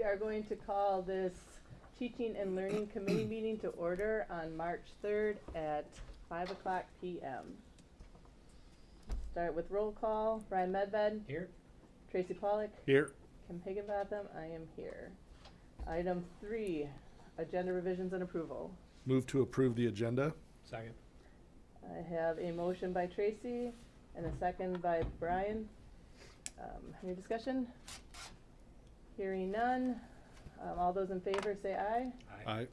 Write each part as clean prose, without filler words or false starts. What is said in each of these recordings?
are going to call this Teaching and Learning Committee meeting to order on March 3rd at 5 o'clock p.m. Start with roll call. Brian Medved. Here. Tracy Pollock. Here. Kim Higginbotham. I am here. Item 3, agenda revisions and approval. Move to approve the agenda. Second. I have a motion by Tracy and a second by Brian. Any discussion? Hearing none. All those in favor say aye. Aye. Aye.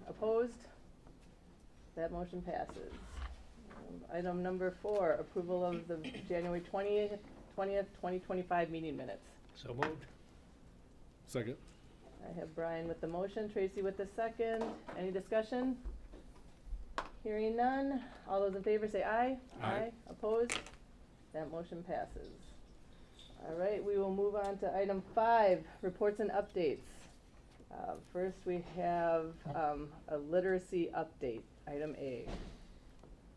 Opposed? That motion passes. Item number 4, approval of the January 20th, 2025 meeting minutes. So moved. Second. I have Brian with the motion, Tracy with the second. Any discussion? Hearing none. All those in favor say aye. Aye. Opposed? That motion passes. All right, we will move on to item 5, reports and updates. First, we have a literacy update, item A.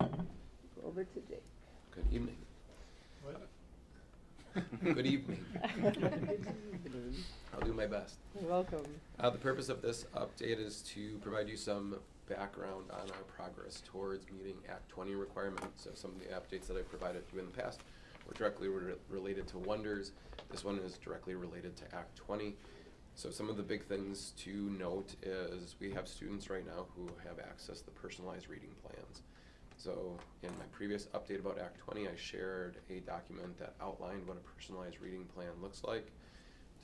Go over to Jake. Good evening. Good evening. I'll do my best. You're welcome. The purpose of this update is to provide you some background on our progress towards meeting Act 20 requirements. So some of the updates that I provided you in the past were directly related to Wonders. This one is directly related to Act 20. So some of the big things to note is we have students right now who have access to personalized reading plans. So in my previous update about Act 20, I shared a document that outlined what a personalized reading plan looks like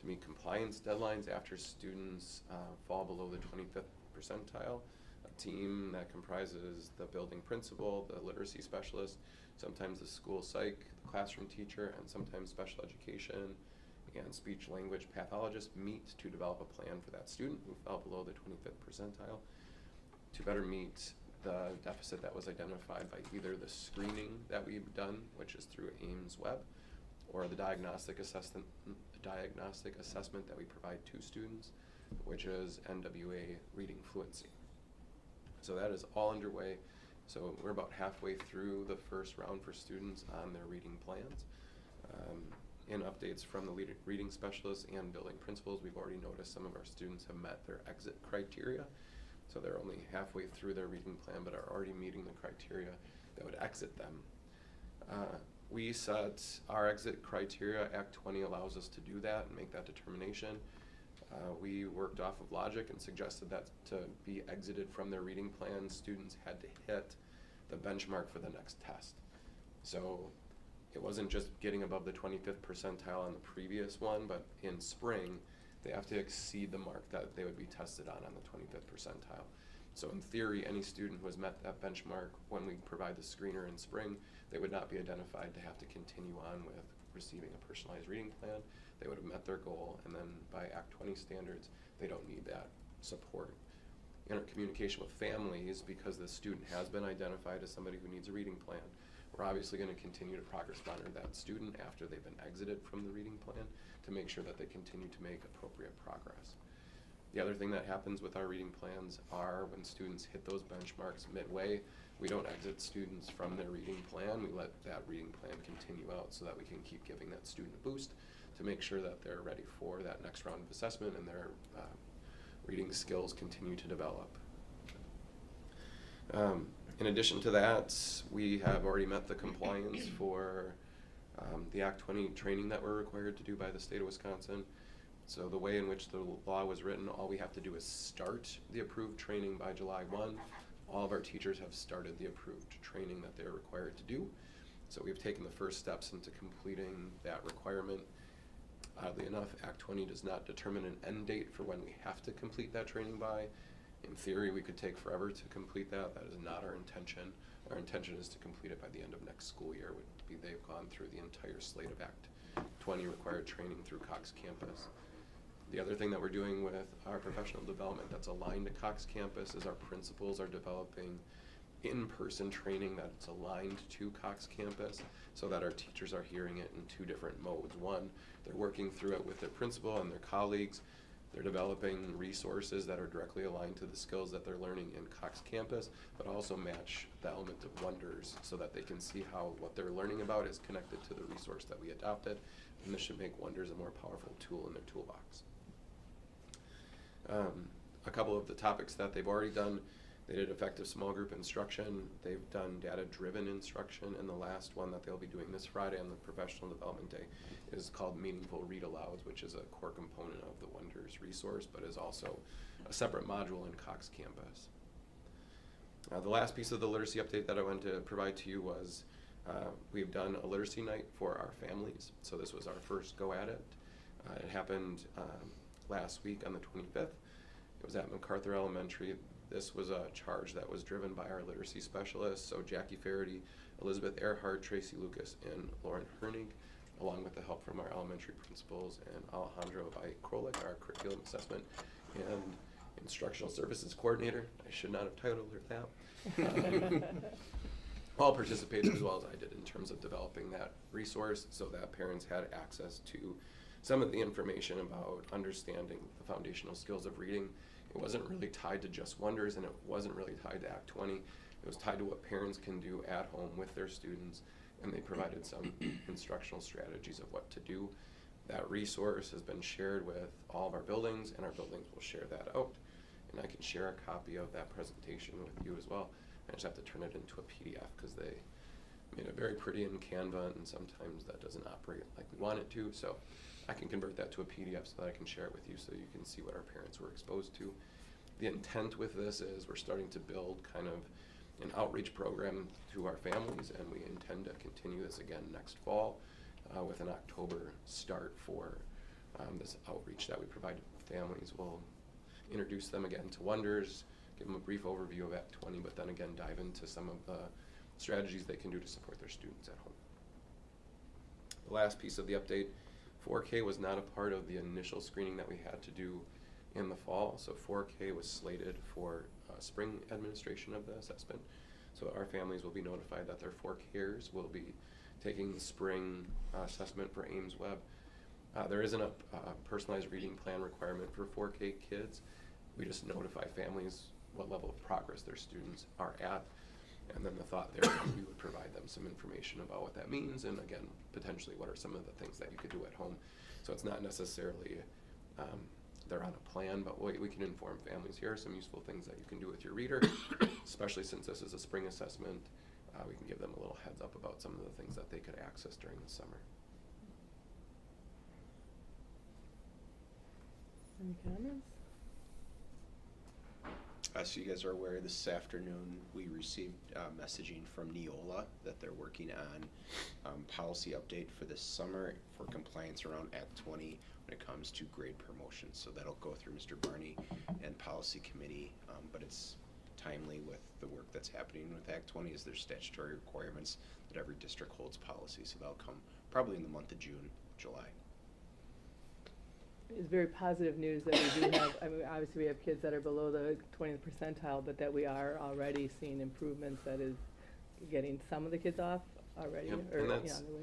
to meet compliance deadlines after students fall below the 25th percentile. A team that comprises the building principal, the literacy specialist, sometimes the school psych, the classroom teacher, and sometimes special education and speech language pathologist meet to develop a plan for that student who fell below the 25th percentile to better meet the deficit that was identified by either the screening that we've done, which is through Ames Web, or the diagnostic assessment that we provide to students, which is NWA reading fluency. So that is all underway. So we're about halfway through the first round for students on their reading plans. In updates from the reading specialists and building principals, we've already noticed some of our students have met their exit criteria. So they're only halfway through their reading plan, but are already meeting the criteria that would exit them. We set our exit criteria. Act 20 allows us to do that and make that determination. We worked off of logic and suggested that to be exited from their reading plan, students had to hit the benchmark for the next test. So it wasn't just getting above the 25th percentile on the previous one, but in spring, they have to exceed the mark that they would be tested on the 25th percentile. So in theory, any student who has met that benchmark when we provide the screener in spring, they would not be identified to have to continue on with receiving a personalized reading plan. They would have met their goal, and then by Act 20 standards, they don't need that support. In our communication with families, because the student has been identified as somebody who needs a reading plan, we're obviously going to continue to progress monitor that student after they've been exited from the reading plan to make sure that they continue to make appropriate progress. The other thing that happens with our reading plans are when students hit those benchmarks midway, we don't exit students from their reading plan. We let that reading plan continue out so that we can keep giving that student a boost to make sure that they're ready for that next round of assessment and their reading skills continue to develop. In addition to that, we have already met the compliance for the Act 20 training that we're required to do by the state of Wisconsin. So the way in which the law was written, all we have to do is start the approved training by July 1. All of our teachers have started the approved training that they're required to do. So we've taken the first steps into completing that requirement. Oddly enough, Act 20 does not determine an end date for when we have to complete that training by. In theory, we could take forever to complete that. That is not our intention. Our intention is to complete it by the end of next school year. They've gone through the entire slate of Act 20 required training through Cox Campus. The other thing that we're doing with our professional development that's aligned to Cox Campus is our principals are developing in-person training that's aligned to Cox Campus so that our teachers are hearing it in two different modes. One, they're working through it with their principal and their colleagues. They're developing resources that are directly aligned to the skills that they're learning in Cox Campus, but also match the element of Wonders so that they can see how what they're learning about is connected to the resource that we adopted. And this should make Wonders a more powerful tool in their toolbox. A couple of the topics that they've already done, they did effective small group instruction, they've done data-driven instruction, and the last one that they'll be doing this Friday on the Professional Development Day is called Meaningful Read-Alouds, which is a core component of the Wonders resource, but is also a separate module in Cox Campus. The last piece of the literacy update that I wanted to provide to you was we've done a literacy night for our families. So this was our first go at it. It happened last week on the 25th. It was at MacArthur Elementary. This was a charge that was driven by our literacy specialists, so Jackie Faraday, Elizabeth Earhart, Tracy Lucas, and Lauren Hernig, along with the help from our elementary principals and Alejandro Krolik, our curriculum assessment and instructional services coordinator. I should not have titled her that. All participated as well as I did in terms of developing that resource so that parents had access to some of the information about understanding the foundational skills of reading. It wasn't really tied to just Wonders, and it wasn't really tied to Act 20. It was tied to what parents can do at home with their students, and they provided some instructional strategies of what to do. That resource has been shared with all of our buildings, and our buildings will share that out. And I can share a copy of that presentation with you as well. I just have to turn it into a PDF because they made it very pretty in Canva, and sometimes that doesn't operate like we want it to. So I can convert that to a PDF so that I can share it with you so you can see what our parents were exposed to. The intent with this is we're starting to build kind of an outreach program to our families, and we intend to continue this again next fall with an October start for this outreach that we provide to families. We'll introduce them again to Wonders, give them a brief overview of Act 20, but then again dive into some of the strategies they can do to support their students at home. The last piece of the update, 4K was not a part of the initial screening that we had to do in the fall, so 4K was slated for spring administration of the assessment. So our families will be notified that their 4Kers will be taking the spring assessment for Ames Web. There isn't a personalized reading plan requirement for 4K kids. We just notify families what level of progress their students are at, and then the thought there is we would provide them some information about what that means, and again, potentially what are some of the things that you could do at home. So it's not necessarily they're on a plan, but we can inform families. Here are some useful things that you can do with your reader, especially since this is a spring assessment. We can give them a little heads up about some of the things that they could access during the summer. Any comments? So you guys are aware this afternoon we received messaging from Neola that they're working on policy update for this summer for compliance around Act 20 when it comes to grade promotion. So that'll go through Mr. Barney and policy committee, but it's timely with the work that's happening with Act 20 is there's statutory requirements that every district holds policy. So that'll come probably in the month of June, July. It's very positive news that we do have, I mean, obviously we have kids that are below the 20th percentile, but that we are already seeing improvements that is getting some of the kids off already, Yep, or and on that's the way.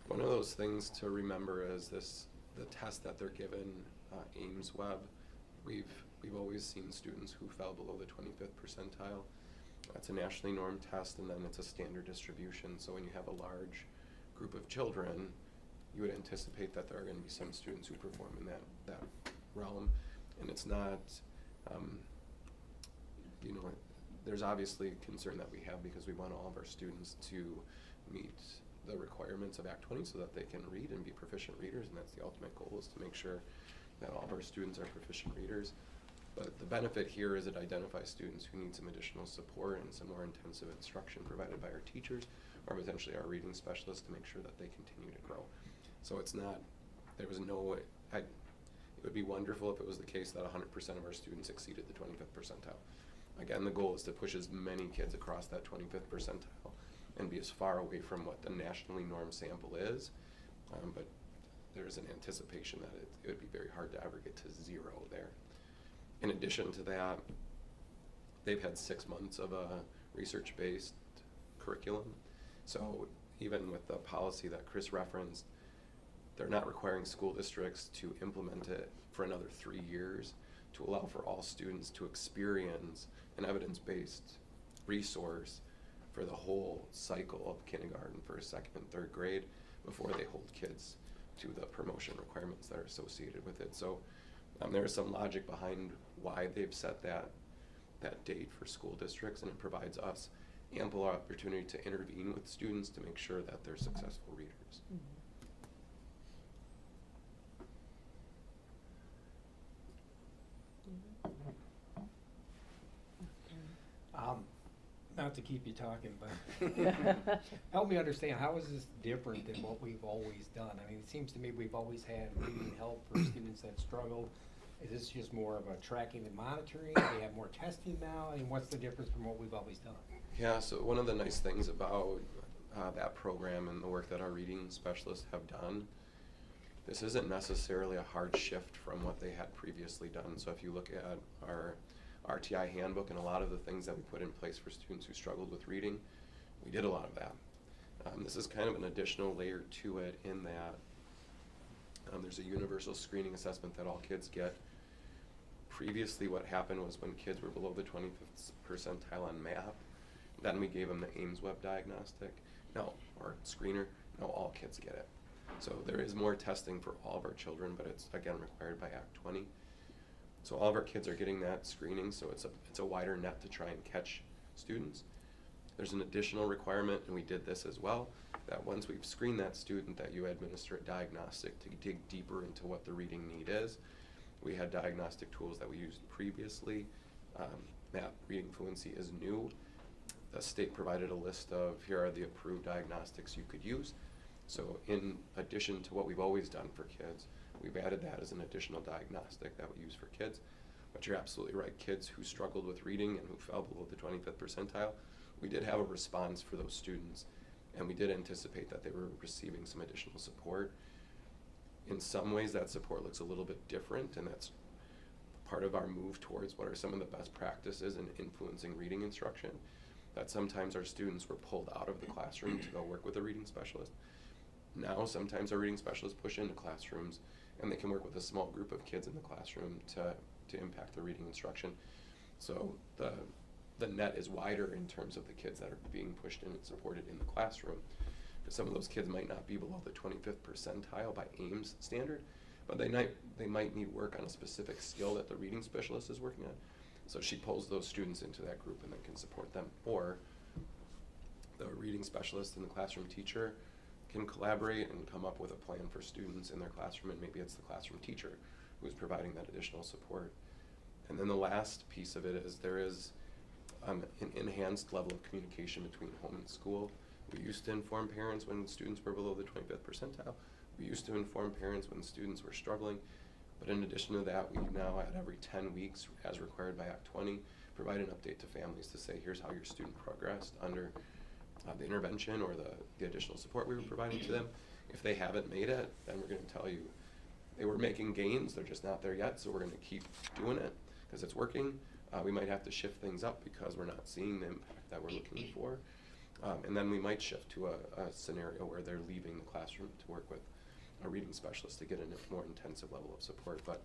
one of those things to remember is the test that they're given, Ames Web. We've always seen students who fell below the 25th percentile. That's a nationally normed test, and then it's a standard distribution. So when you have a large group of children, you would anticipate that there are going to be some students who perform in that realm, and it's not, there's obviously concern that we have because we want all of our students to meet the requirements of Act 20 so that they can read and be proficient readers, and that's the ultimate goal, is to make sure that all of our students are proficient readers. But the benefit here is it identifies students who need some additional support and some more intensive instruction provided by our teachers or potentially our reading specialists to make sure that they continue to grow. So it's not, there was no way, it would be wonderful if it was the case that 100% of our students exceeded the 25th percentile. Again, the goal is to push as many kids across that 25th percentile and be as far away from what the nationally normed sample is, but there's an anticipation that it would be very hard to ever get to zero there. In addition to that, they've had 6 months of a research-based curriculum. So even with the policy that Chris referenced, they're not requiring school districts to implement it for another 3 years to allow for all students to experience an evidence-based resource for the whole cycle of kindergarten, first, second, and third grade before they hold kids to the promotion requirements that are associated with it. So There is some logic behind why they've set that date for school districts, and it provides us ample opportunity to intervene with students to make sure that they're successful readers. Not to keep you talking, but help me understand, how is this different than what we've always done? I mean, it seems to me we've always had reading help for students that struggle. Is this just more of a tracking and monitoring? Do we have more testing now? I mean, what's the difference from what we've always done? Yeah, so one of the nice things about that program and the work that our reading specialists have done, this isn't necessarily a hard shift from what they had previously done. So if you look at our RTI handbook and a lot of the things that we put in place for students who struggled with reading, we did a lot of that. This is kind of an additional layer to it in that there's a universal screening assessment that all kids get. Previously what happened was when kids were below the 25th percentile on math, then we gave them the Ames Web diagnostic, or screener. Now all kids get it. So there is more testing for all of our children, but it's again required by Act 20. So all of our kids are getting that screening, so it's a wider net to try and catch students. There's an additional requirement, and we did this as well, that once we've screened that student, that you administer a diagnostic to dig deeper into what the reading need is. We had diagnostic tools that we used previously. That reading fluency is new. The state provided a list of, here are the approved diagnostics you could use. So in addition to what we've always done for kids, we've added that as an additional diagnostic that we use for kids. But you're absolutely right, kids who struggled with reading and who fell below the 25th percentile, we did have a response for those students, and we did anticipate that they were receiving some additional support. In some ways that support looks a little bit different, and that's part of our move towards what are some of the best practices in influencing reading instruction, that sometimes our students were pulled out of the classroom to go work with a reading specialist. Now sometimes our reading specialists push into classrooms and they can work with a small group of kids in the classroom to impact the reading instruction. So the net is wider in terms of the kids that are being pushed in and supported in the classroom. Because some of those kids might not be below the 25th percentile by Ames standard, but they might need work on a specific skill that the reading specialist is working on. So she pulls those students into that group and then can support them. Or the reading specialist and the classroom teacher can collaborate and come up with a plan for students in their classroom, and maybe it's the classroom teacher who's providing that additional support. And then the last piece of it is there is an enhanced level of communication between home and school. We used to inform parents when students were below the 25th percentile. We used to inform parents when students were struggling. But in addition to that, we now at every 10 weeks, as required by Act 20, provide an update to families to say, here's how your student progressed under the intervention or the additional support we were providing to them. If they haven't made it, then we're going to tell you they were making gains, they're just not there yet, so we're going to keep doing it because it's working. We might have to shift things up because we're not seeing the impact that we're looking for. And then we might shift to a scenario where they're leaving the classroom to work with a reading specialist to get a more intensive level of support. But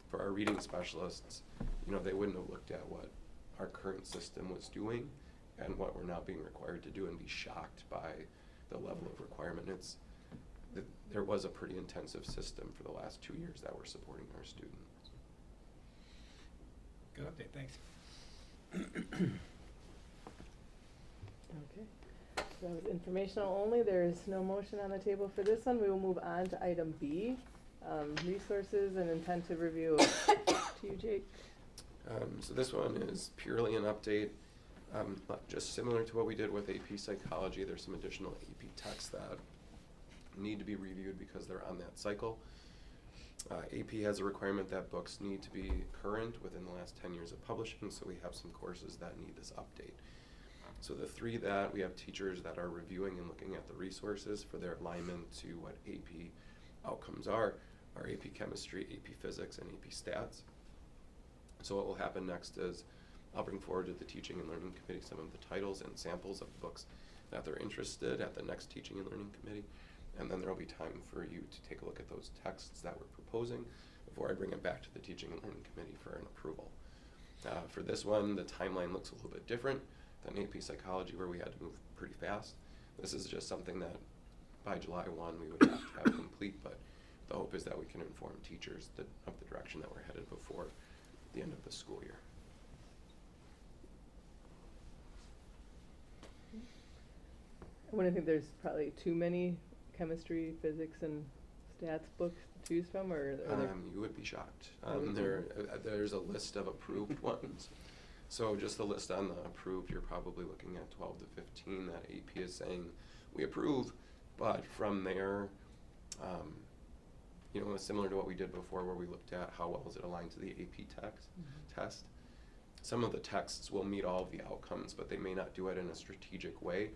for our reading specialists, they wouldn't have looked at what our current system was doing and what we're now being required to do and be shocked by the level of requirement. There was a pretty intensive system for the last 2 years that we're supporting our students. Good update, thanks. Okay, so that was informational only. There is no motion on the table for this one. We will move on to item B, resources and intent to review. To you, Jake. So this one is purely an update, just similar to what we did with AP Psychology. There's some additional AP texts that need to be reviewed because they're on that cycle. AP has a requirement that books need to be current within the last 10 years of publishing, so we have some courses that need this update. So the three that we have teachers that are reviewing and looking at the resources for their alignment to what AP outcomes are AP Chemistry, AP Physics, and AP Stats. So what will happen next is I'll bring forward to the Teaching and Learning Committee some of the titles and samples of books that they're interested at the next Teaching and Learning Committee. And then there will be time for you to take a look at those texts that we're proposing before I bring it back to the Teaching and Learning Committee for an approval. For this one, the timeline looks a little bit different than AP Psychology, where we had to move pretty fast. This is just something that by July 1 we would have to have complete, but the hope is that we can inform teachers of the direction that we're headed before the end of the school year. I wouldn't think there's probably too many chemistry, physics, and stats books to choose from, or are there? You would be shocked. I would too. There's a list of approved ones. So just the list on the approved, you're probably looking at 12 to 15 that AP is saying we approve, but from there, you know, similar to what we did before where we looked at how well is it aligned to the AP test. Some of the texts will meet all of the outcomes, but they may not do it in a strategic way,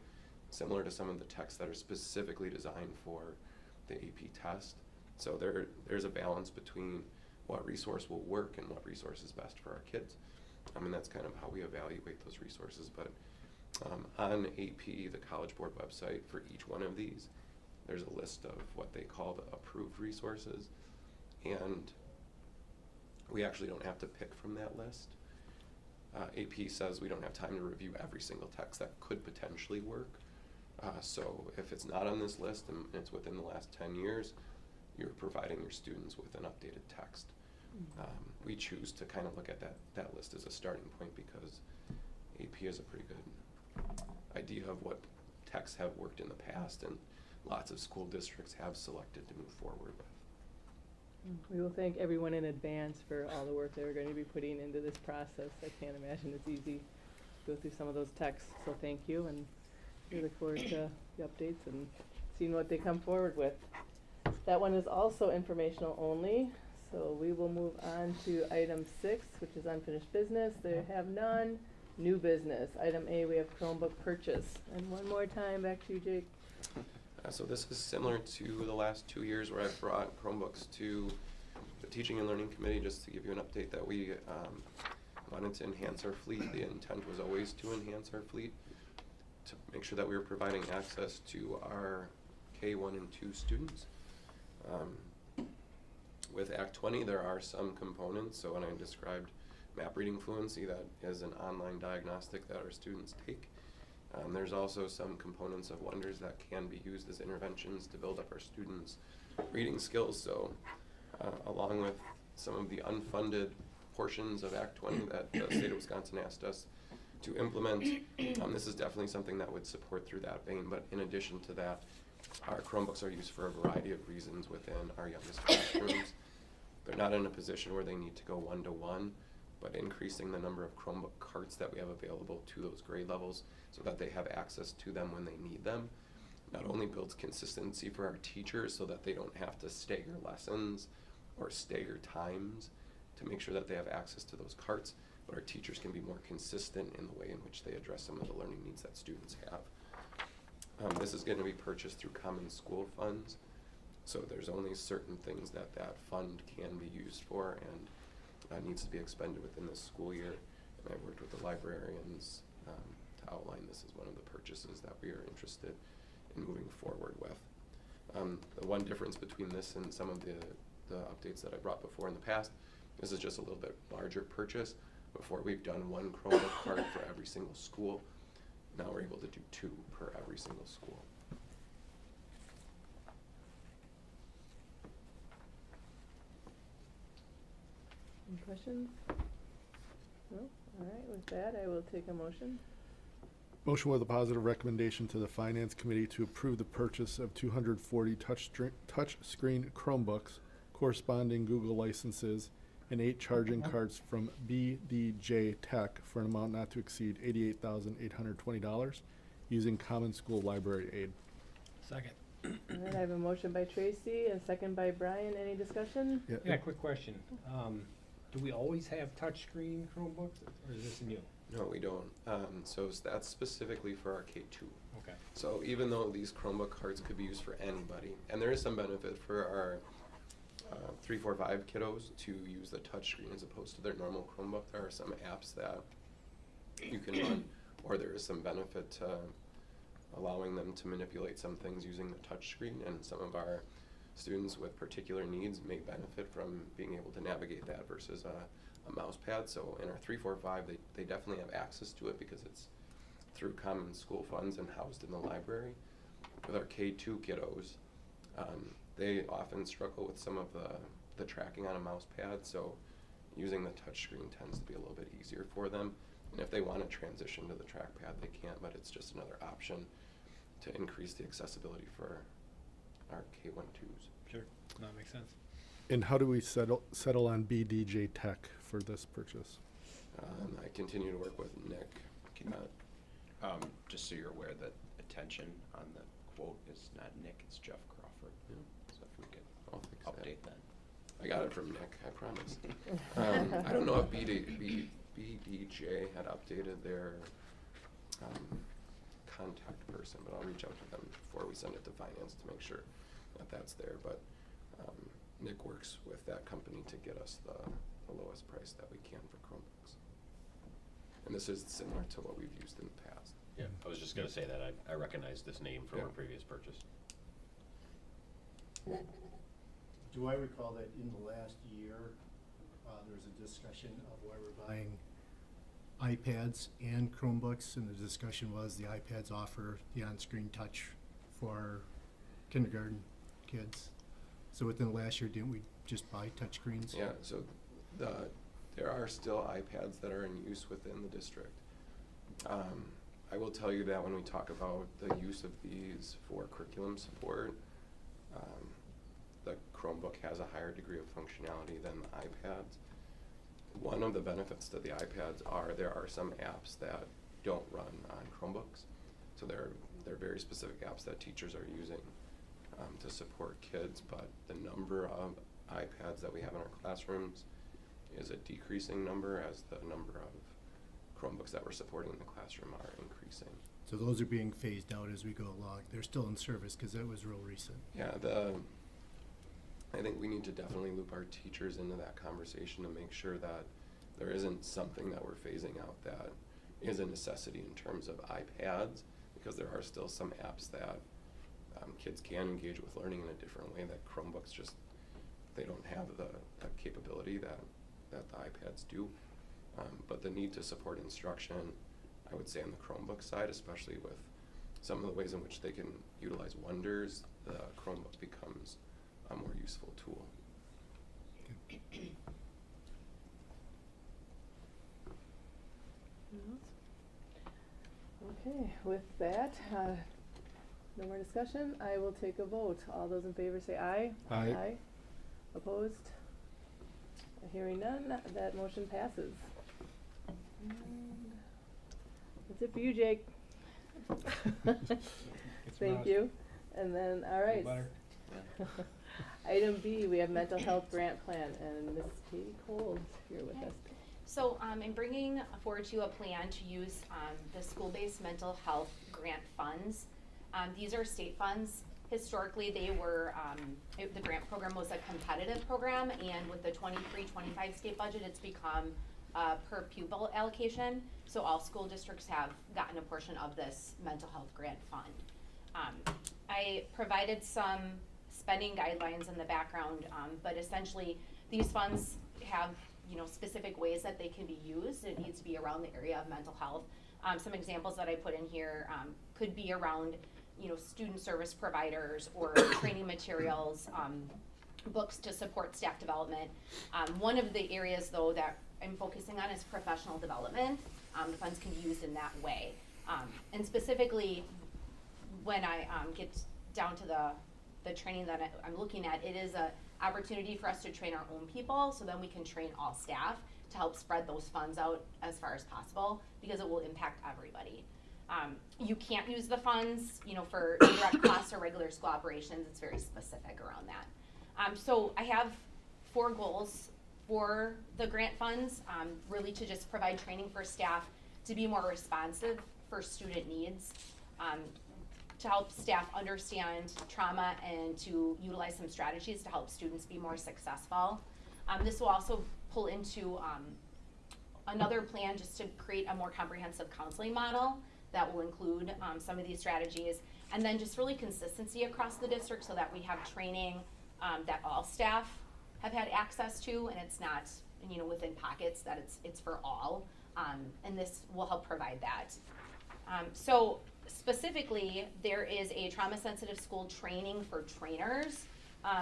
similar to some of the texts that are specifically designed for the AP test. So there's a balance between what resource will work and what resource is best for our kids. I mean, that's kind of how we evaluate those resources. But on AP, the College Board website, for each one of these, there's a list of what they call the approved resources. And we actually don't have to pick from that list. AP says we don't have time to review every single text that could potentially work. So if it's not on this list and it's within the last 10 years, you're providing your students with an updated text. We choose to kind of look at that list as a starting point because AP has a pretty good idea of what texts have worked in the past and lots of school districts have selected to move forward with. We will thank everyone in advance for all the work they're going to be putting into this process. I can't imagine it's easy to go through some of those texts, so thank you, and we look forward to the updates and seeing what they come forward with. That one is also informational only, so we will move on to item 6, which is unfinished business. They have none. New business. Item A, we have Chromebook purchase. And one more time, back to you, Jake. So this is similar to the last 2 years where I've brought Chromebooks to the Teaching and Learning Committee just to give you an update that we wanted to enhance our fleet. The intent was always to enhance our fleet to make sure that we were providing access to our K1 and 2 students. With Act 20, there are some components. So when I described Map Reading Fluency, that is an online diagnostic that our students take. There's also some components of Wonders that can be used as interventions to build up our students' reading skills. So along with some of the unfunded portions of Act 20 that the state of Wisconsin asked us to implement, this is definitely something that would support through that vein. But in addition to that, our Chromebooks are used for a variety of reasons within our youngest classrooms. They're not in a position where they need to go one-to-one, but increasing the number of Chromebook carts that we have available to those grade levels so that they have access to them when they need them not only builds consistency for our teachers so that they don't have to stagger lessons or stagger times to make sure that they have access to those carts, but our teachers can be more consistent in the way in which they address some of the learning needs that students have. This is going to be purchased through common school funds, so there's only certain things that that fund can be used for and needs to be expended within this school year. And I've worked with the librarians to outline this as one of the purchases that we are interested in moving forward with. The one difference between this and some of the updates that I brought before in the past, this is just a little bit larger purchase. Before we've done one Chromebook cart for every single school. Now we're able to do 2 per every single school. Any questions? No? All right, with that, I will take a motion. Motion with a positive recommendation to the Finance Committee to approve the purchase of 240 touchscreen Chromebooks, corresponding Google licenses, and 8 charging cards from BDJ Tech for an amount not to exceed $88,820 using Common School Library Aid. Second. All right, I have a motion by Tracy and a second by Brian. Any discussion? Yeah, quick question. Do we always have touchscreen Chromebooks, or is this new? No, we don't. So that's specifically for our K2. Okay. So even though these Chromebook cards could be used for anybody, and there is some benefit for our 3, 4, 5 kiddos to use the touchscreen as opposed to their normal Chromebook. There are some apps that you can run, or there is some benefit to allowing them to manipulate some things using the touchscreen, and some of our students with particular needs may benefit from being able to navigate that versus a mouse pad. So in our 3, 4, 5, they definitely have access to it because it's through common school funds and housed in the library. With our K2 kiddos, they often struggle with some of the tracking on a mouse pad, so using the touchscreen tends to be a little bit easier for them. And if they want to transition to the trackpad, they can, but it's just another option to increase the accessibility for our K-1-2s. Sure, that makes sense. And how do we settle on BDJ Tech for this purchase? I continue to work with Nick. Can, just so you're aware that attention on the quote is not Nick, it's Jeff Crawford. Yeah. So if we could I'll fix that. update that. I got it from Nick, I promise. I don't know if BDJ had updated their contact person, but I'll reach out to them before we send it to finance to make sure that that's there. But Nick works with that company to get us the lowest price that we can for Chromebooks. And this is similar to what we've used in the past. Yeah, I was just gonna say that I recognize this name from Yeah. our previous purchase. Do I recall that in the last year, there was a discussion of why we're buying iPads and Chromebooks, and the discussion was the iPads offer the on-screen touch for kindergarten kids. So within the last year, didn't we just buy touchscreens? Yeah, so there are still iPads that are in use within the district. I will tell you that when we talk about the use of these for curriculum support, the Chromebook has a higher degree of functionality than the iPads. One of the benefits to the iPads are there are some apps that don't run on Chromebooks. So they're very specific apps that teachers are using to support kids, but the number of iPads that we have in our classrooms is a decreasing number as the number of Chromebooks that we're supporting in the classroom are increasing. So those are being phased out as we go along. They're still in service because that was real recent. Yeah, I think we need to definitely loop our teachers into that conversation to make sure that there isn't something that we're phasing out that is a necessity in terms of iPads, because there are still some apps that kids can engage with learning in a different way that Chromebooks just, they don't have the capability that the iPads do. But the need to support instruction, I would say on the Chromebook side, especially with some of the ways in which they can utilize Wonders, the Chromebook becomes a more useful tool. Okay, with that, no more discussion, I will take a vote. All those in favor say aye. Aye. Opposed? Hearing none, that motion passes. And that's it for you, Jake. Thank mouse. you. And then, all right. Butter. Item B, we have mental health grant plan, and Ms. Katie Cole is here with us. So I'm bringing forward to you a plan to use the school-based mental health grant funds. These are state funds. Historically, they were, the grant program was a competitive program, and with the 23-25 state budget, it's become per pupil allocation. So all school districts have gotten a portion of this mental health grant fund. I provided some spending guidelines in the background, but essentially these funds have specific ways that they can be used. It needs to be around the area of mental health. Some examples that I put in here could be around student service providers or training materials, books to support staff development. One of the areas though that I'm focusing on is professional development. The funds can be used in that way. And specifically when I get down to the training that I'm looking at, it is a opportunity for us to train our own people, so then we can train all staff to help spread those funds out as far as possible, because it will impact everybody. You can't use the funds, for indirect costs or regular school operations. It's very specific around that. So I have 4 goals for the grant funds, really to just provide training for staff to be more responsive for student needs, to help staff understand trauma and to utilize some strategies to help students be more successful. This will also pull into another plan just to create a more comprehensive counseling model that will include some of these strategies, and then just really consistency across the district so that we have training that all staff have had access to, and it's not within pockets, that it's for all, and this will help provide that. So specifically, there is a trauma sensitive school training for trainers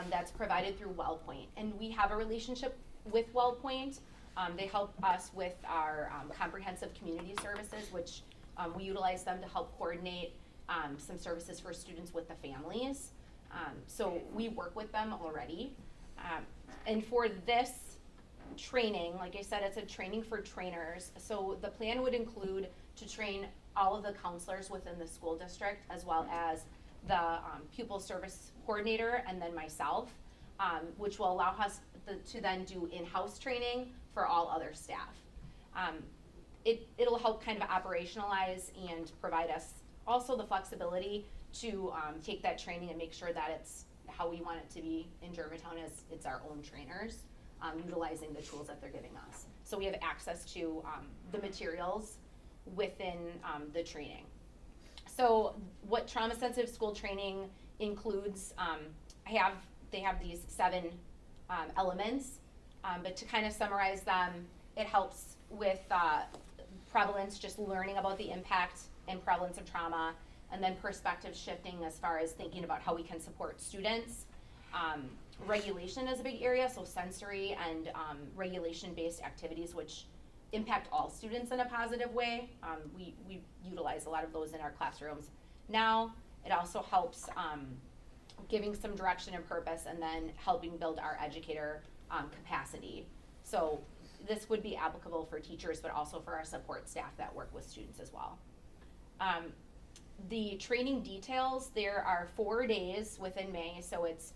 that's provided through WellPoint. And we have a relationship with WellPoint. They help us with our comprehensive community services, which we utilize them to help coordinate some services for students with the families. So we work with them already. And for this training, like I said, it's a training for trainers. So the plan would include to train all of the counselors within the school district, as well as the pupil service coordinator and then myself, which will allow us to then do in-house training for all other staff. It'll help kind of operationalize and provide us also the flexibility to take that training and make sure that it's how we want it to be in Germantown, as it's our own trainers, utilizing the tools that they're giving us. So we have access to the materials within the training. So what trauma sensitive school training includes, they have these 7 elements, but to kind of summarize them, it helps with prevalence, just learning about the impact and prevalence of trauma, and then perspective shifting as far as thinking about how we can support students. Regulation is a big area, so sensory and regulation-based activities, which impact all students in a positive way. We utilize a lot of those in our classrooms. Now, it also helps giving some direction and purpose, and then helping build our educator capacity. So this would be applicable for teachers, but also for our support staff that work with students as well. The training details, there are 4 days within May, so it's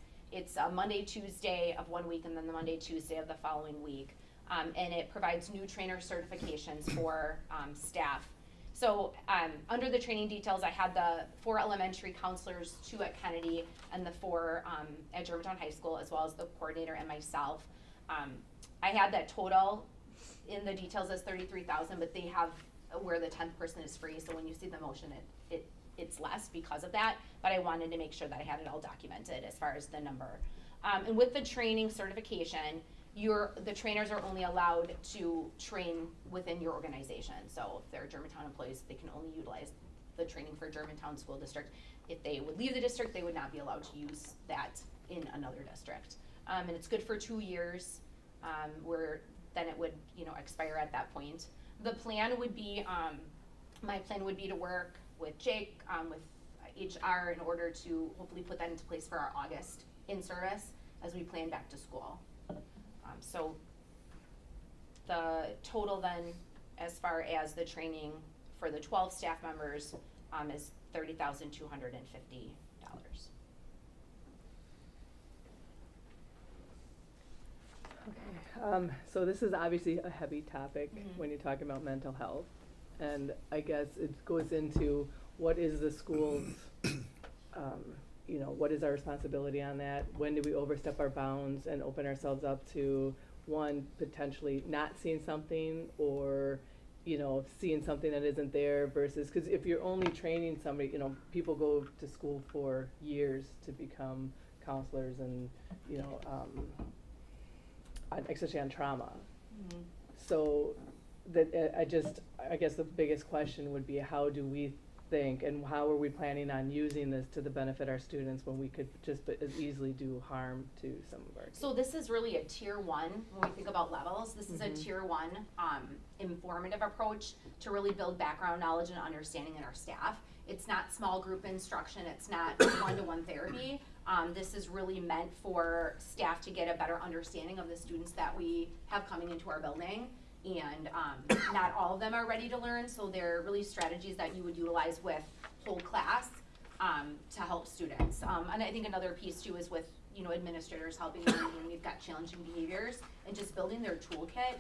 a Monday, Tuesday of one week, and then the Monday, Tuesday of the following week. And it provides new trainer certifications for staff. So under the training details, I had the 4 elementary counselors, 2 at Kennedy, and the 4 at Germantown High School, as well as the coordinator and myself. I had that total in the details as $33,000, but they have where the 10th person is free, so when you see the motion, it's less because of that, but I wanted to make sure that I had it all documented as far as the number. And with the training certification, the trainers are only allowed to train within your organization. So if they're Germantown employees, they can only utilize the training for Germantown School District. If they would leave the district, they would not be allowed to use that in another district. And it's good for 2 years, where then it would, expire at that point. The plan would be, my plan would be to work with Jake, with HR, in order to hopefully put that into place for our August in-service as we plan back to school. So the total then, as far as the training for the 12 staff members, is $30,250. Okay, so this is obviously a heavy topic when you're talking about mental health. And I guess it goes into what is the school's, what is our responsibility on that? When do we overstep our bounds and open ourselves up to, one, potentially not seeing something, or, seeing something that isn't there versus, because if you're only training somebody, people go to school for years to become counselors and, especially on trauma. Mm-hmm. So that I guess the biggest question would be, how do we think and how are we planning on using this to the benefit our students when we could just as easily do harm to some of our kids? So this is really a tier 1 when we think about levels. This is a tier 1 informative approach to really build background knowledge and understanding in our staff. It's not small group instruction. It's not one-to-one therapy. This is really meant for staff to get a better understanding of the students that we have coming into our building. And not all of them are ready to learn, so they're really strategies that you would utilize with whole class to help students. And I think another piece too is with administrators helping them when we've got challenging behaviors, and just building their toolkit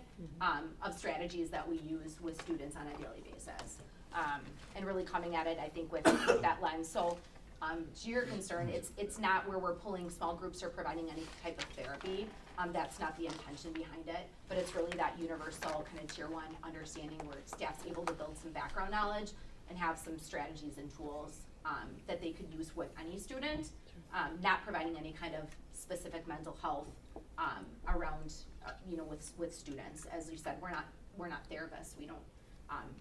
of strategies that we use with students on a daily basis. And really coming at it, I think, with that lens. So to your concern, it's not where we're pulling small groups or providing any type of therapy. That's not the intention behind it, but it's really that universal kind of tier 1 understanding where staff's able to build some background knowledge and have some strategies and tools that they could use with any student, not providing any kind of specific mental health around, with students. As you said, we're not therapists.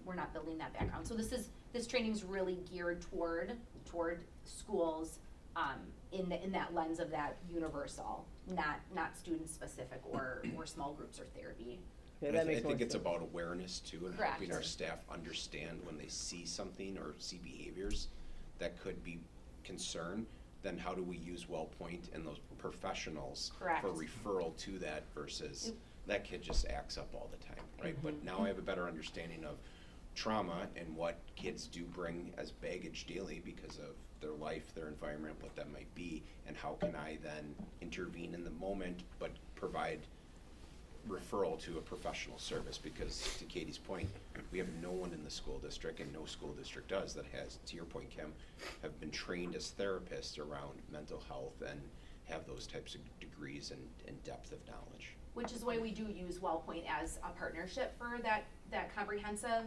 We're not building that background. So this training's really geared toward schools in that lens of that universal, not student specific or small groups or therapy. Yeah, And that I makes more think it's sense. about awareness too, and Correct. helping our staff understand when they see something or see behaviors that could be concern, then how do we use WellPoint and those professionals Correct. for referral to that versus that kid just acts up all the time, right? But now I have a better understanding of trauma and what kids do bring as baggage daily because of their life, their environment, what that might be, and how can I then intervene in the moment but provide referral to a professional service, because to Katie's point, we have no one in the school district, and no school district does, that has, to your point, Kim, have been trained as therapists around mental health and have those types of degrees and depth of knowledge. Which is why we do use WellPoint as a partnership for that comprehensive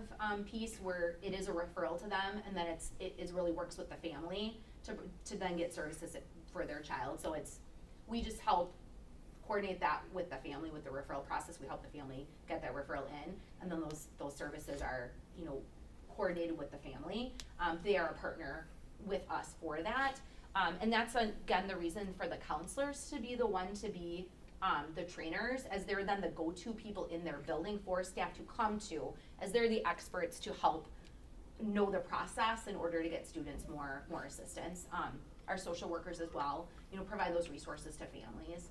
piece where it is a referral to them, and then it really works with the family to then get services for their child. So we just help coordinate that with the family, with the referral process. We help the family get that referral in, and then those services are, coordinated with the family. They are a partner with us for that. And that's, again, the reason for the counselors to be the one to be the trainers, as they're then the go-to people in their building for staff to come to, as they're the experts to help know the process in order to get students more assistance. Our social workers as well, provide those resources to families.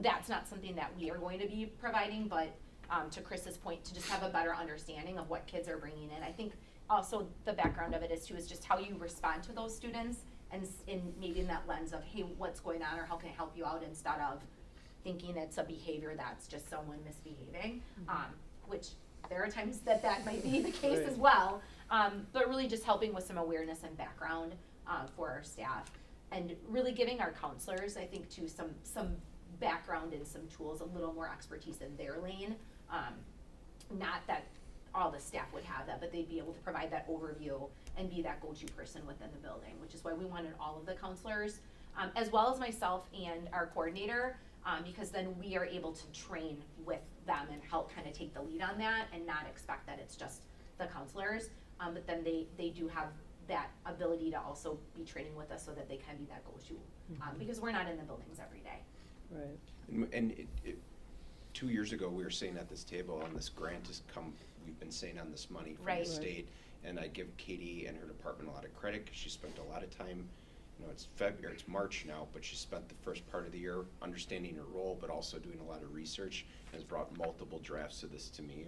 That's not something that we are going to be providing, but to Chris's point, to just have a better understanding of what kids are bringing in. I think also the background of it is just how you respond to those students, and maybe in that lens of, hey, what's going on, or how can I help you out, instead of thinking it's a behavior that's just someone misbehaving, which there are times that might be the case Right. as well. But really just helping with some awareness and background for our staff, and really giving our counselors, I think, too, some background and some tools, a little more expertise in their lane. Not that all the staff would have that, but they'd be able to provide that overview and be that go-to person within the building, which is why we wanted all of the counselors, as well as myself and our coordinator, because then we are able to train with them and help kind of take the lead on that, and not expect that it's just the counselors. But then they do have that ability to also be training with us so that they can be that go-to, because we're not in the buildings every day. Right. And 2 years ago, we were sitting at this table, and this grant has come, we've been sitting on this money from Right. the state, and I give Katie and her department a lot of credit, because she spent a lot of time, it's February, it's March now, but she spent the first part of the year understanding her role, but also doing a lot of research, and has brought multiple drafts of this to me,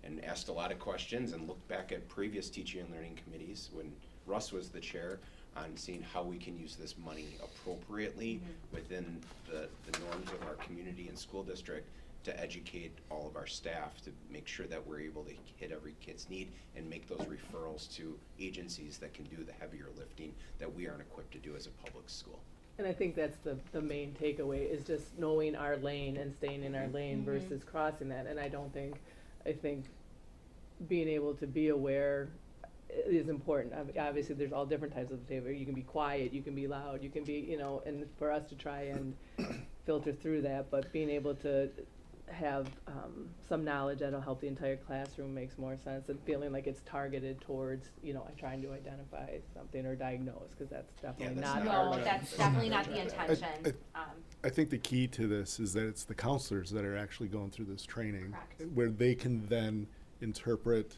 and asked a lot of questions, and looked back at previous teaching and learning committees when Russ was the chair, on seeing how we can use this money appropriately within the norms of our community and school district, to educate all of our staff, to make sure that we're able to hit every kid's need and make those referrals to agencies that can do the heavier lifting that we aren't equipped to do as a public school. And I think that's the main takeaway, is just knowing our lane and staying in our lane versus crossing that. And I think being able to be aware is important. Obviously, there's all different types of behavior. You can be quiet, you can be loud, you can be, and for us to try and filter through that, but being able to have some knowledge that'll help the entire classroom makes more sense, and feeling like it's targeted towards, trying to identify something or diagnose, because that's definitely that's not not our No, lane. that's definitely not the intention. I think the key to this is that it's the counselors that are actually going through this training, Correct. where they can then interpret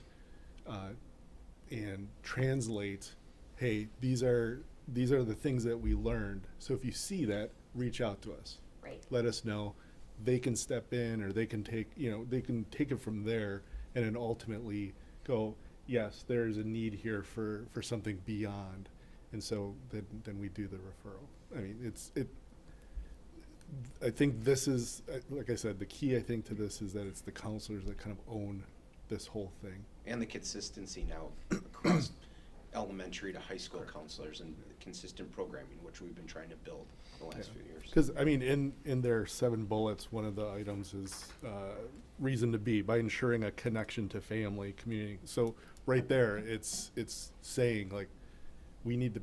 and translate, hey, these are the things that we learned. So if you see that, reach out to us. Right. Let us know. They can step in, or they can take it from there, and then ultimately go, yes, there's a need here for something beyond. And so then we do the referral. I mean, I think this is, like I said, the key, I think, to this is that it's the counselors that kind of own this whole thing. And the consistency now across elementary to high school counselors, and consistent programming, which we've been trying to build the last few years. Because, I mean, in their 7 bullets, one of the items is reason to be, by ensuring a connection to family, community. So right there, it's saying, like, we need to,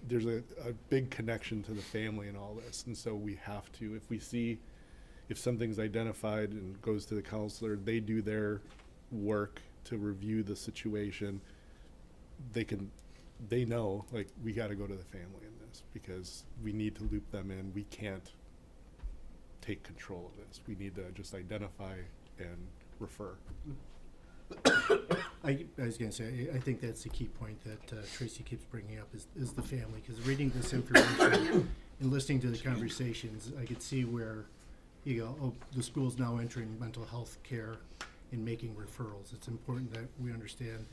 there's a big connection to the family in all this. And so we have to, if something's identified and goes to the counselor, they do their work to review the situation. They can they know, like, we gotta go to the family in this, because we need to loop them in. We can't take control of this. We need to just identify and refer. I was gonna say, I think that's the key point that Tracy keeps bringing up is the family, because reading this information and listening to the conversations, I could see where, you go, oh, the school's now entering mental health care and making referrals. It's important that we understand,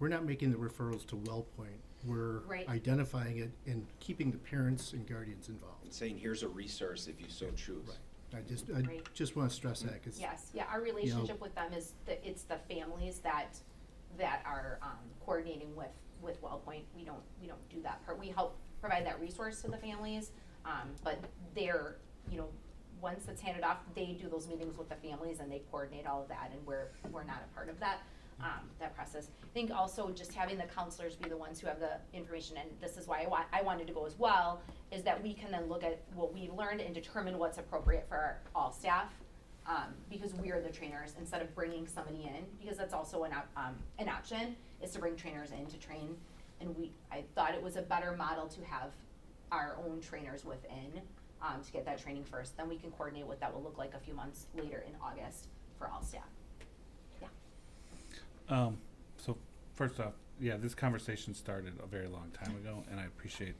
we're not making the referrals to WellPoint. We're Right. identifying it and keeping the parents and guardians involved. And saying, here's a resource if you so choose. I Right. just wanna stress that, 'cause Yes, yeah, our relationship with them is it's the families that are coordinating with WellPoint. We don't do that part. We help provide that resource to the families, but they're, once it's handed off, they do those meetings with the families and they coordinate all of that, and we're not a part of that process. I think also just having the counselors be the ones who have the information, and this is why I wanted to go as well, is that we can then look at what we learned and determine what's appropriate for all staff, because we are the trainers, instead of bringing somebody in, because that's also an option, is to bring trainers in to train. And I thought it was a better model to have our own trainers within, to get that training first. Then we can coordinate what that will look like a few months later in August for all staff. Yeah. So first off, yeah, this conversation started a very long time ago, and I appreciate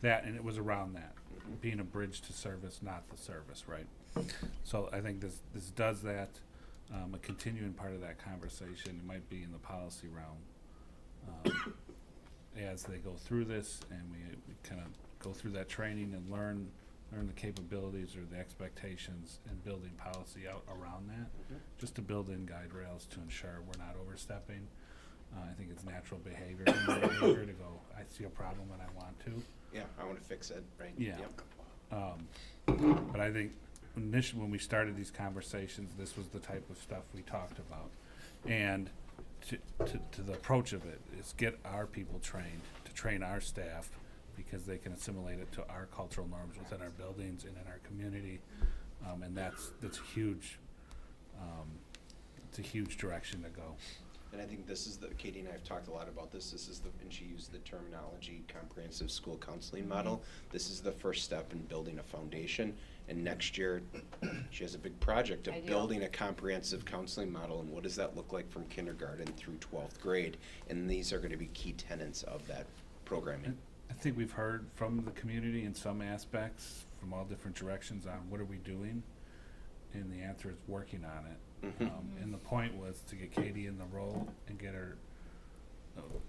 that, and it was around that, being a bridge to service, not the service, right? So I think this does that, a continuing part of that conversation, it might be in the policy realm, as they go through this, and we kind of go through that training and learn the capabilities or the expectations, and building policy out around that, just to build in guide rails to ensure we're not overstepping. I think it's natural behavior to go, I see a problem and I want to. Yeah, I want to fix it, right? Yeah. Yep. But I think initially, when we started these conversations, this was the type of stuff we talked about. And to the approach of it is get our people trained, to train our staff, because they can assimilate it to our cultural norms within our buildings and in our community. And that's huge. It's a huge direction to go. And I think this is Katie and I have talked a lot about this. And she used the terminology comprehensive school counseling model. This is the first step in building a foundation. And next year, she has a big project of building a comprehensive counseling model. And what does that look like from kindergarten through 12th grade? And these are going to be key tenets of that programming. I think we've heard from the community in some aspects, from all different directions, on what are we doing, and the answer is working on it. And the point was to get Katie in the role and get her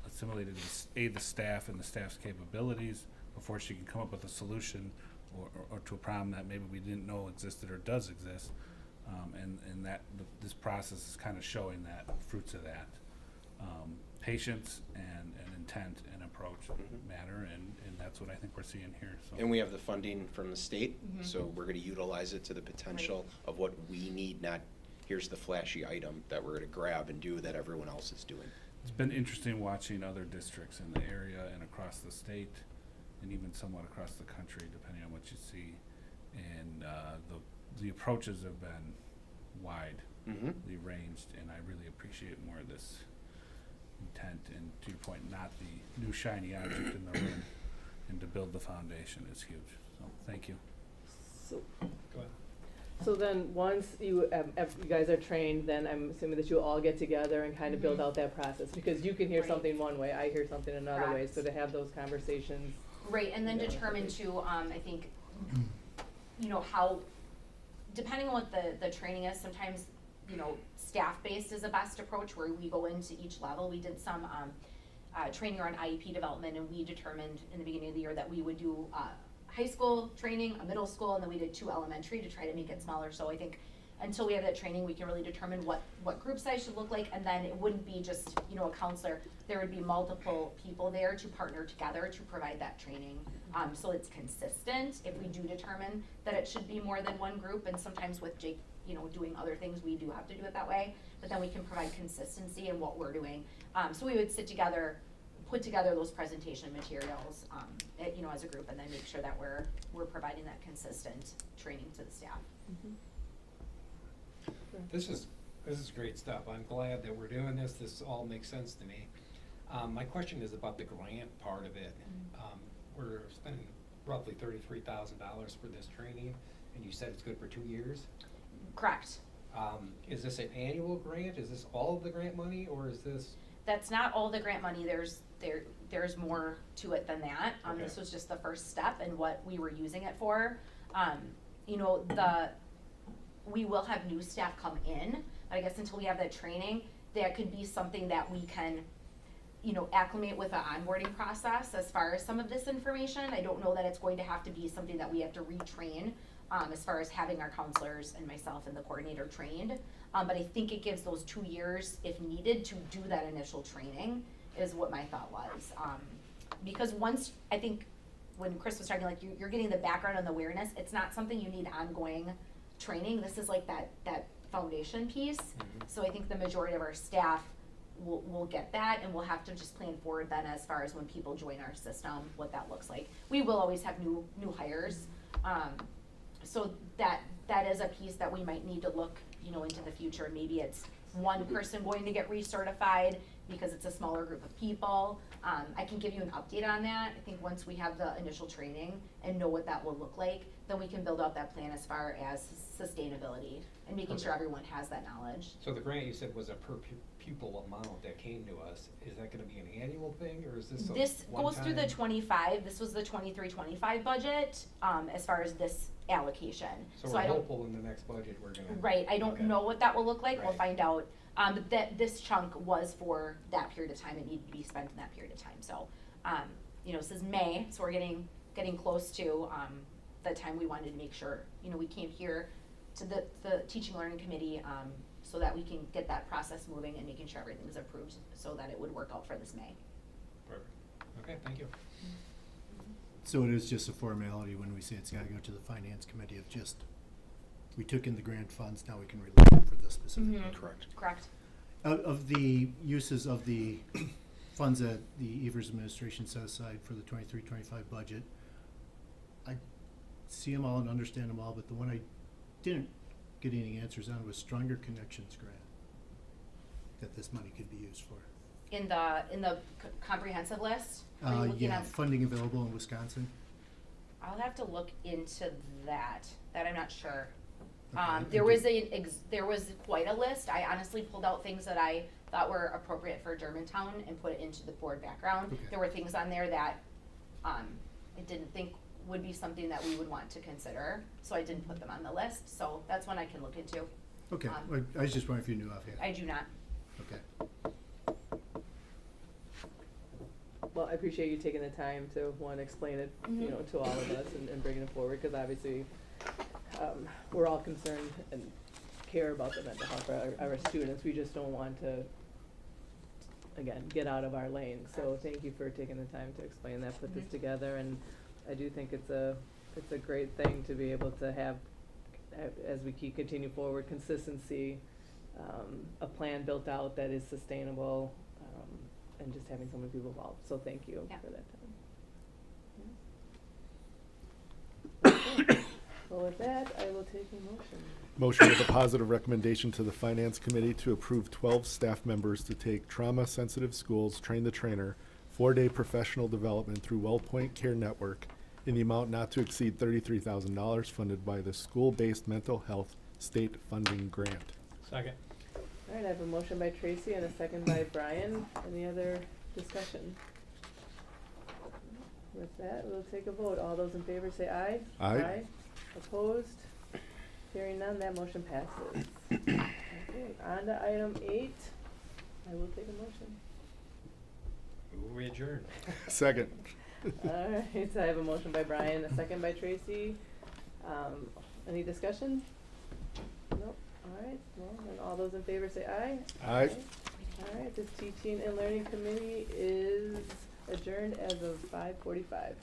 assimilated to the staff and the staff's capabilities before she can come up with a solution or to a problem that maybe we didn't know existed or does exist. And that this process is kind of showing that fruits of that. Patience and intent and approach matter, and that's what I think we're seeing here. So. And we have the funding from the state, so we're going to utilize it to the potential of what we need, not here's the flashy item that we're going to grab and do that everyone else is doing. It's been interesting watching other districts in the area and across the state, and even somewhat across the country, depending on what you see. And the approaches have been widely ranged, and I really appreciate more of this intent, and to your point, not the new shiny object in the room, and to build the foundation is huge. So thank you. So, Go ahead. so then, once you guys are trained, then I'm assuming that you all get together and kind of build out that process, because you can hear Right. something one way, I hear something another way, Correct. so to have those conversations. Right, and then Yeah. determine too, I think, how, depending on what the training is, sometimes, staff-based is the best approach, where we go into each level. We did some, training around IEP development, and we determined in the beginning of the year that we would do, high school training, a middle school, and then we did 2 elementary to try to make it smaller. So I think until we have that training, we can really determine what group size should look like, and then it wouldn't be just, a counselor. There would be multiple people there to partner together to provide that training. So it's consistent if we do determine that it should be more than one group, and sometimes with Jake, doing other things, we do have to do it that way, but then we can provide consistency in what we're doing. So we would sit together, put together those presentation materials, as a group, and then make sure that we're providing that consistent training to the staff. This is great stuff. I'm glad that we're doing this. This all makes sense to me. My question is about the grant part of it. We're spending roughly $33,000 for this training, and you said it's good for 2 years. Correct. Is this an annual grant? Is this all of the grant money, or is this? That's not all the grant money, there's more to it than that. This Okay. was just the first step in what we were using it for. You know, we will have new staff come in, but I guess until we have that training, that could be something that we can, you know, acclimate with the onboarding process as far as some of this information. I don't know that it's going to have to be something that we have to retrain, as far as having our counselors and myself and the coordinator trained. But I think it gives those 2 years, if needed, to do that initial training, is what my thought was. Because once, I think, when Chris was talking, like, you're getting the background and the awareness, it's not something you need ongoing training. This is like that foundation piece. So I think the majority of our staff will get that, and we'll have to just plan forward then as far as when people join our system, what that looks like. We will always have new hires. So that is a piece that we might need to look, you know, into the future. Maybe it's one person going to get recertified because it's a smaller group of people. I can give you an update on that. I think once we have the initial training and know what that will look like, then we can build out that plan as far as sustainability and making sure Okay. everyone has that knowledge. So the grant you said was a per pupil amount that came to us. Is that gonna be an annual thing, or is this a This goes through the one-time? 25, this was the 23-25 budget, as far as this allocation. So I we're don't, hopeful in the next budget we're gonna. right, I don't Okay. know what that will look like, we'll Right. find out. But that, this chunk was for that period of time, it needed to be spent in that period of time, so, you know, this is May, so we're getting close to, the time we wanted to make sure, you know, we came here to the teaching learning committee, so that we can get that process moving and making sure everything's approved, so that it would work out for this May. Perfect. Okay, thank you. So it is just a formality when we say it's gotta go to the finance committee of just, we took in the grant funds, now we can release them for this specific Mhm. project. Correct. Correct. Of the uses of the funds that the Evers administration set aside for the 23-25 budget, I see them all and understand them all, but the one I didn't get any answers on was Stronger Connections grant that this money could be used for. In the comprehensive list? Are you looking Yeah, at- funding available in Wisconsin. I'll have to look into that I'm not sure. Okay, There was quite a list. I honestly pulled out things that I thought were appropriate for Germantown and put it into the board background. Okay. There were things on there that, I didn't think would be something that we would want to consider, so I didn't put them on the list, so that's one I can look into. Okay, I was just wondering if you knew offhand. I do not. Okay. Well, I appreciate you taking the time to, one, explain it, you know, to all of us and bringing it forward, because obviously, we're all concerned and care about the mental health for our students. We just don't want to, again, get out of our lane. So thank you for taking the time to explain that, put this together, and I do think it's a great thing to be able to have, as we continue forward, consistency, a plan built out that is sustainable, and just having so many people involved. So thank you Yeah. for that time. Okay. Well, with that, I will take a motion. Motion with a positive recommendation to the Finance Committee to approve 12 staff members to take trauma-sensitive schools, train the trainer, 4-day professional development through WellPoint Care Network in the amount not to exceed $33,000 funded by the School-Based Mental Health State Funding Grant. Second. All right, I have a motion by Tracy and a second by Brian. Any other discussion? With that, we'll take a vote. All those in favor say aye. Aye. Opposed? Hearing none, that motion passes. Okay, on to item 8. I will take a motion. We adjourn. Second. All right, so I have a motion by Brian, a second by Tracy. Any discussion? Nope. All right, well, then all those in favor say aye. Aye. All right, this teaching and learning committee is adjourned as of 5:45.